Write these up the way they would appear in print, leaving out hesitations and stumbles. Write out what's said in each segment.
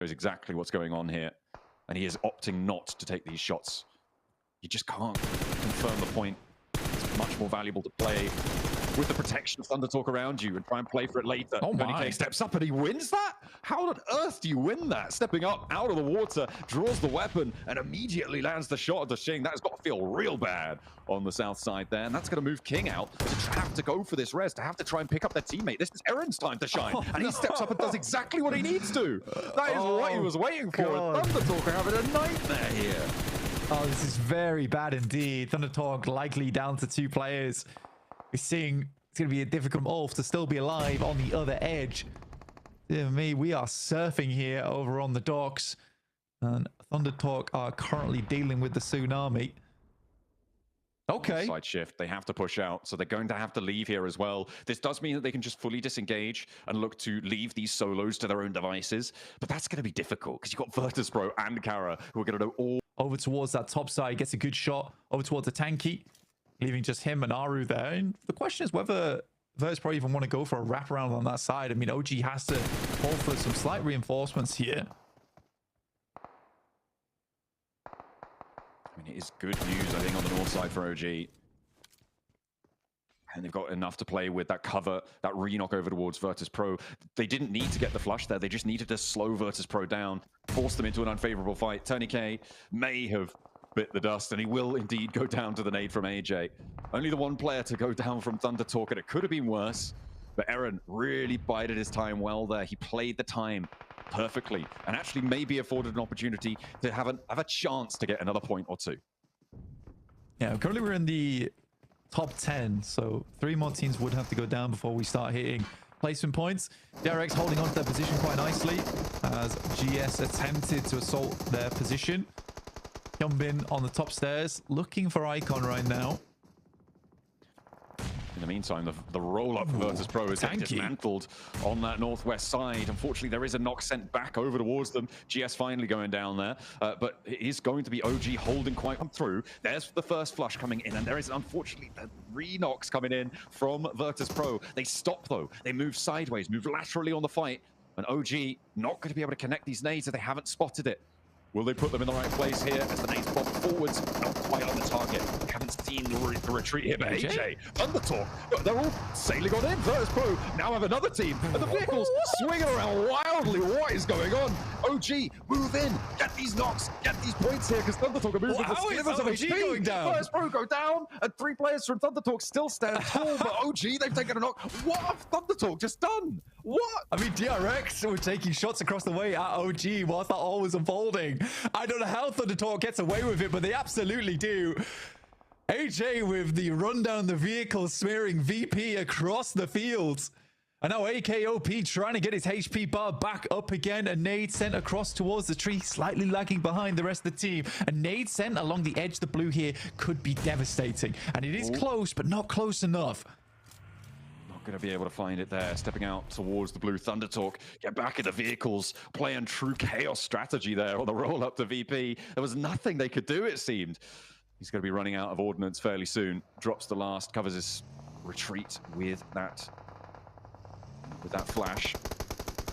knows exactly what's going on here, and he is opting not to take these shots. You just can't confirm the point. It's much more valuable to play with the protection of ThunderTalk around you and try and play for it later. Oh my. Tony K steps up and he wins that? How on earth do you win that? Stepping up out of the water, draws the weapon, and immediately lands the shot to Xing. That's got to feel real bad on the south side there, and that's going to move King out to have to go for this res, to have to try and pick up their teammate. This is Aaron's time to shine, and he steps up and does exactly what he needs to. That is what he was waiting for. ThunderTalk are having a nightmare here. Oh, this is very bad indeed. ThunderTalk likely down to 2 players. We're seeing it's going to be a difficult off to still be alive on the other edge. Dear me, we are surfing here over on the docks. And ThunderTalk are currently dealing with the tsunami. Okay. Side shift. They have to push out, so they're going to have to leave here as well. This does mean that they can just fully disengage and look to leave these solos to their own devices. But that's going to be difficult because you've got Virtus.pro and Kara who are going to know all. Over towards that top side, gets a good shot over towards the tanky, leaving just him and Aru there. And the question is whether Virtus.pro even want to go for a wraparound on that side. I mean, OG has to call for some slight reinforcements here. I mean, it is good news, I think, on the north side for OG. And they've got enough to play with that cover, that re-knock over towards Virtus.pro. They didn't need to get the flush there. They just needed to slow Virtus.pro down, force them into an unfavorable fight. Tony K may have bit the dust, and he will indeed go down to the nade from AJ. Only the one player to go down from ThunderTalk, and it could have been worse. But Aaron really bided his time well there. He played the time perfectly, and actually maybe afforded an opportunity to have a chance to get another point or 2. Yeah, currently we're in the top 10, so 3 more teams would have to go down before we start hitting placement points. DRX holding on to their position quite nicely as GS attempted to assault their position. Hyunbin on the top stairs, looking for Icon right now. In the meantime, the roll-up Virtus.pro is getting dismantled on that northwest side. Unfortunately, there is a knock sent back over towards them. GS finally going down there, but it is going to be OG holding quite through. There's the first flush coming in, and there is, unfortunately, the re-knocks coming in from Virtus.pro. They stop, though. They move sideways, move laterally on the fight, and OG not going to be able to connect these nades if they haven't spotted it. Will they put them in the right place here as the nades pop forwards? Not quite on the target. Haven't seen the retreat here, but AJ, ThunderTalk, they're all sailing on in. Virtus.pro now have another team, and the vehicles swinging around wildly. What is going on? OG, move in, get these knocks, get these points here, because ThunderTalk are moving with slivers of HP. Going down? Virtus.pro go down, and 3 players from ThunderTalk still stand tall, but OG, they've taken a knock. What have ThunderTalk just done? What? I mean, DRX were taking shots across the way at OG whilst that all was unfolding. I don't know how ThunderTalk gets away with it, but they absolutely do. AJ with the run down the vehicle, smearing VP across the fields. And now AKOP trying to get his HP bar back up again. A nade sent across towards the tree, slightly lagging behind the rest of the team. A nade sent along the edge of the blue here could be devastating. And it is close, but not close enough. Going to be able to find it there, stepping out towards the blue. ThunderTalk get back in the vehicles, playing true chaos strategy there on the roll up to VP. There was nothing they could do, it seemed. He's going to be running out of ordnance fairly soon. Drops the last, covers his retreat with that flash.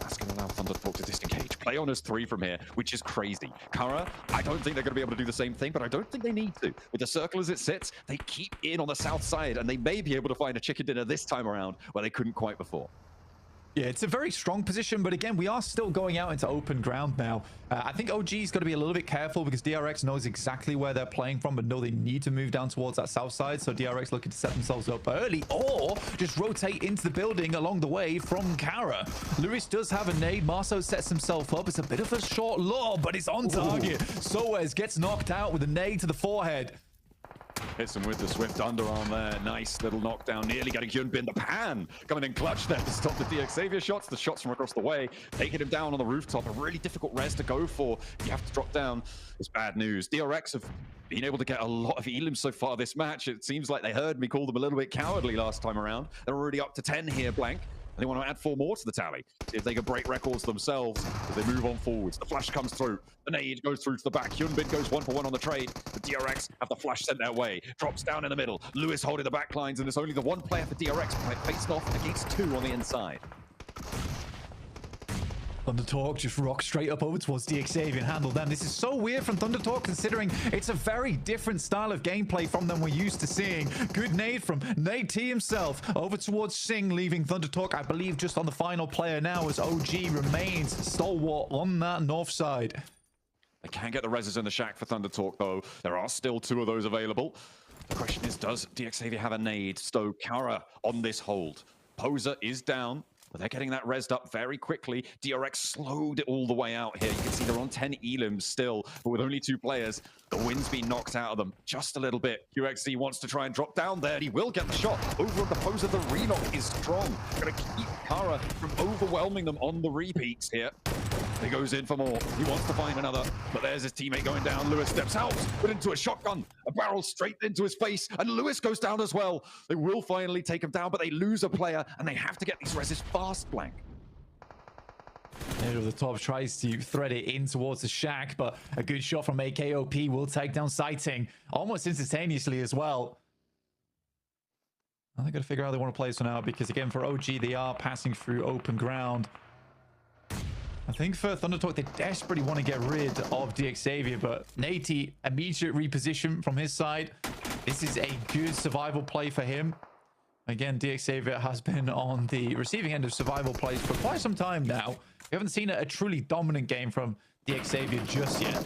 That's going to allow ThunderTalk to disengage. Play on as 3 from here, which is crazy. Kara, I don't think they're going to be able to do the same thing, but I don't think they need to. With the circle as it sits, they keep in on the south side, and they may be able to find a chicken dinner this time around where they couldn't quite before. Yeah, it's a very strong position, but again, we are still going out into open ground now. I think OG's got to be a little bit careful because DRX knows exactly where they're playing from, but know they need to move down towards that south side. So DRX looking to set themselves up early or just rotate into the building along the way from Kara. Lewis does have a nade. Marceau sets himself up. It's a bit of a short lob, but it's on target. Soez gets knocked out with a nade to the forehead. Hits him with the swift underarm there. Nice little knockdown, nearly getting Hyunbin. The pan coming in clutch there to stop the DX Xavier shots. The shots from across the way, taking him down on the rooftop. A really difficult res to go for. You have to drop down. It's bad news. DRX have been able to get a lot of elims so far this match. It seems like they heard me call them a little bit cowardly last time around. They're already up to 10 here, blank. And they want to add 4 more to the tally. See if they can break records themselves as they move on forwards. The flash comes through. The nade goes through to the back. Hyunbin goes 1-for-1 on the trade. The DRX have the flash sent their way. Drops down in the middle. Lewis holding the back lines, and it's only the 1 player for DRX facing off against 2 on the inside. Thunder Talk just rocked straight up over towards DXavier and handled them. This is so weird from Thunder Talk, considering it's a very different style of gameplay from them we're used to seeing. Good nade from Nate T himself over towards Sing, leaving Thunder Talk, I believe, just on the final player now, as OG remains stalwart on that north side. They can get the reses in the shack for Thunder Talk, though. There are still 2 of those available. The question is, does DXavier have a nade? So Kara on this hold. Poser is down, but they're getting that resed up very quickly. DRX slowed it all the way out here. You can see they're on 10 elims still, but with only 2 players, the wind's been knocked out of them just a little bit. QXC wants to try and drop down there. He will get the shot. Over on the Poser, the re-knock is strong. Gonna keep Kara from overwhelming them on the repeats here. He goes in for more. He wants to find another, but there's his teammate going down. Lewis steps out, put into a shotgun, a barrel straight into his face, and Lewis goes down as well. They will finally take him down, but they lose a player, and they have to get these reses fast, Blank. Over the top tries to thread it in towards the shack, but a good shot from AKOP will take down Sighting almost instantaneously as well. They got to figure out how they want to play this one out, because again, for OG, they are passing through open ground. I think for Thunder Talk, they desperately want to get rid of DXavier, but Nate, immediate reposition from his side. This is a good survival play for him. Again, DXavier has been on the receiving end of survival plays for quite some time now. We haven't seen a truly dominant game from DXavier just yet.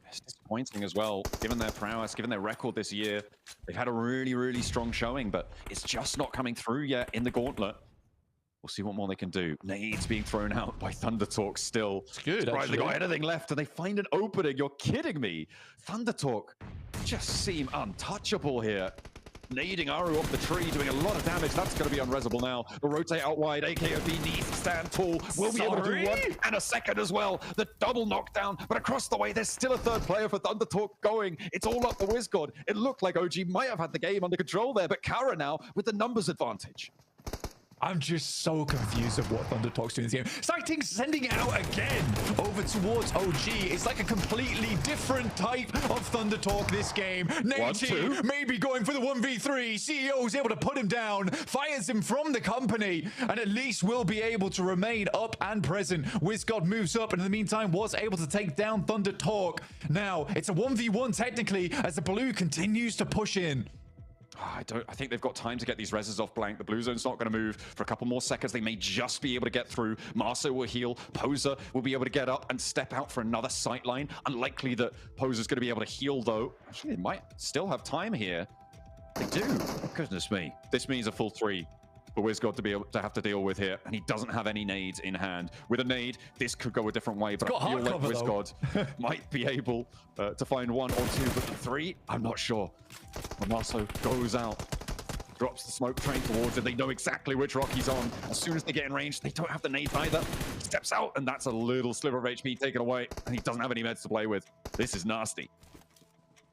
It's disappointing as well, given their prowess, given their record this year. They've had a really, really strong showing, but it's just not coming through yet in the Gauntlet. We'll see what more they can do. Nades being thrown out by Thunder Talk still. It's good, surprised they got anything left, and they find an opening. You're kidding me. Thunder Talk just seem untouchable here. Nading Aru off the tree, doing a lot of damage. That's going to be unresable now. The rotate out wide. AKOP needs to stand tall. Will be able to do 1 and a second as well. The double knockdown, but across the way, there's still a 3rd player for Thunder Talk going. It's all up the WizGod. It looked like OG might have had the game under control there, but Kara now with the numbers advantage. I'm just so confused of what Thunder Talk's doing in this game. Sighting sending it out again over towards OG. It's like a completely different type of Thunder Talk this game. Nate maybe going for the 1v3. CEO is able to put him down, fires him from the company, and at least will be able to remain up and present. WizGod moves up, and in the meantime was able to take down Thunder Talk. Now, it's a 1v1 technically, as the blue continues to push in. I think they've got time to get these reses off Blank. The blue zone's not going to move for a couple more seconds. They may just be able to get through. Marso will heal. Poser will be able to get up and step out for another sightline. Unlikely that Poser's going to be able to heal, though. Actually, they might still have time here. They do. Oh, goodness me. This means a full 3 for WizGod to be able to have to deal with here, and he doesn't have any nades in hand. With a nade, this could go a different way, but I feel like WizGod might be able to find 1 or 2, but 3, I'm not sure. Marso goes out, drops the smoke train towards it. They know exactly which rock he's on. As soon as they get in range, they don't have the nades either. Steps out, and that's a little sliver of HP taken away, and he doesn't have any meds to play with. This is nasty.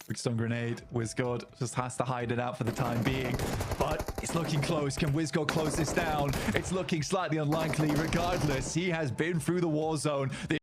Big stun grenade. WizGod just has to hide it out for the time being, but it's looking close. Can WizGod close this down? It's looking slightly unlikely. Regardless, he has been through the war zone.